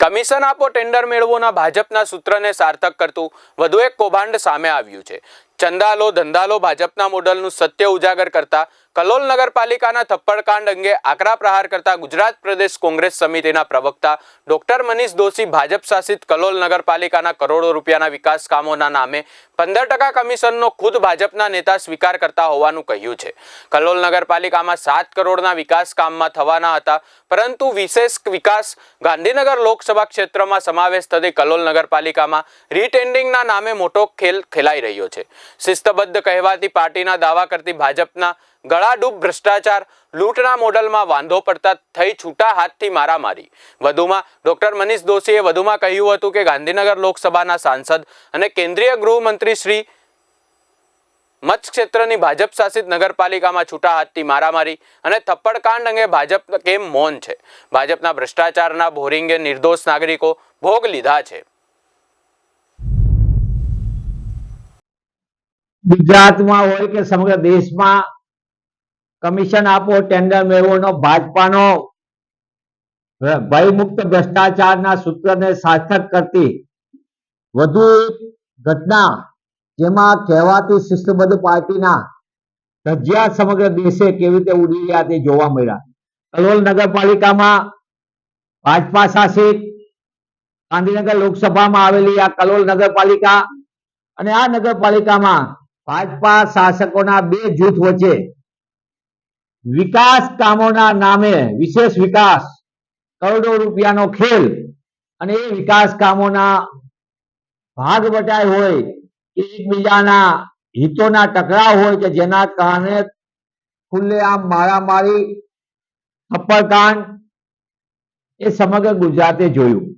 Commission આપો tender મેળવોના ભાજપના સૂત્રને સાર્થક કરતું વધુ એક કૌભાંડ સામે આવ્યું છે। ચંદાલો ધંધાલો ભાજપના મોડલનું સત્ય ઉજાગર કરતા કલોલ નગરપાલિકાના થપ્પડકાંડ અંગે આકરા પ્રહાર કરતા ગુજરાત પ્રદેશ કોંગ્રેસ સમિતિના પ્રવક્તા ડોક્ટર મનીષ દોશી ભાજપ શાસિત કલોલ નગરપાલિકાના કરોડો રૂપિયાના વિકાસ કામોના નામે 15% કમિશનનો ખુદ ભાજપના નેતા સ્વીકાર કરતા હોવાનું કહ્યું છે। કલોલ નગરપાલિકામાં 7 કરોડના વિકાસ કામમાં થવાના હતા, પરંતુ વિશેષ વિકાસ ગાંધીનગર લોકસભા ક્ષેત્રમાં સમાવેશ થતી કલોલ નગરપાલિકામાં રીટેન્ડિંગના નામે મોટો ખેલ ખેલાઈ રહ્યો છે। શિસ્તબદ્ધ કહેવાતી પાર્ટીના દાવા કરતી ભાજપના ગળાડૂબ ભ્રષ્ટાચાર લૂંટના મોડલમાં વાંધો પડતા થઈ છૂટા હાથથી મારામારી। વધુમાં ડોક્ટર મનીષ દોશીએ વધુમાં કહ્યું હતું કે ગાંધીનગર લોકસભાના સાંસદ અને કેન્દ્રીય ગૃહમંત્રી શ્રી મત્સ્ય ક્ષેત્રની ભાજપ શાસિત નગરપાલિકામાં છૂટા હાથથી મારામારી અને થપ્પડકાંડ અંગે ભાજપ કેમ મૌન છે? ભાજપના ભ્રષ્ટાચારના ભોરિંગે નિર્દોષ નાગરિકો ભોગ લીધા છે। ગુજરાતમાં હોય કે સમગ્ર દેશમાં કમિશન આપો ટેન્ડર મેળવોનો ભાજપાનો ભયમુક્ત ભ્રષ્ટાચારના સૂત્રને સાર્થક કરતી વધુ ઘટના, જેમાં કહેવાતી શિસ્તબદ્ધ પાર્ટીના ધજિયા સમગ્ર દેશે કેવી રીતે ઉડી રહ્યા તે જોવા મળ્યા। કલોલ નગરપાલિકામાં ભાજપા શાસિત ગાંધીનગર લોકસભામાં આવેલી આ કલોલ નગરપાલિકા અને આ નગરપાલિકામાં ભાજપા શાસકોના બે જૂથ વચ્ચે વિકાસ કામોના નામે વિશેષ વિકાસ કરોડો રૂપિયાનો ખેલ અને એ વિકાસ કામોના ભાગ બટાઈ હોય કે એકબીજાના હિતોના ટકરાવ હોય કે જેના કારણે ખુલ્લેઆમ મારામારી થપ્પડકાંડ એ સમગ્ર ગુજરાતે જોયું।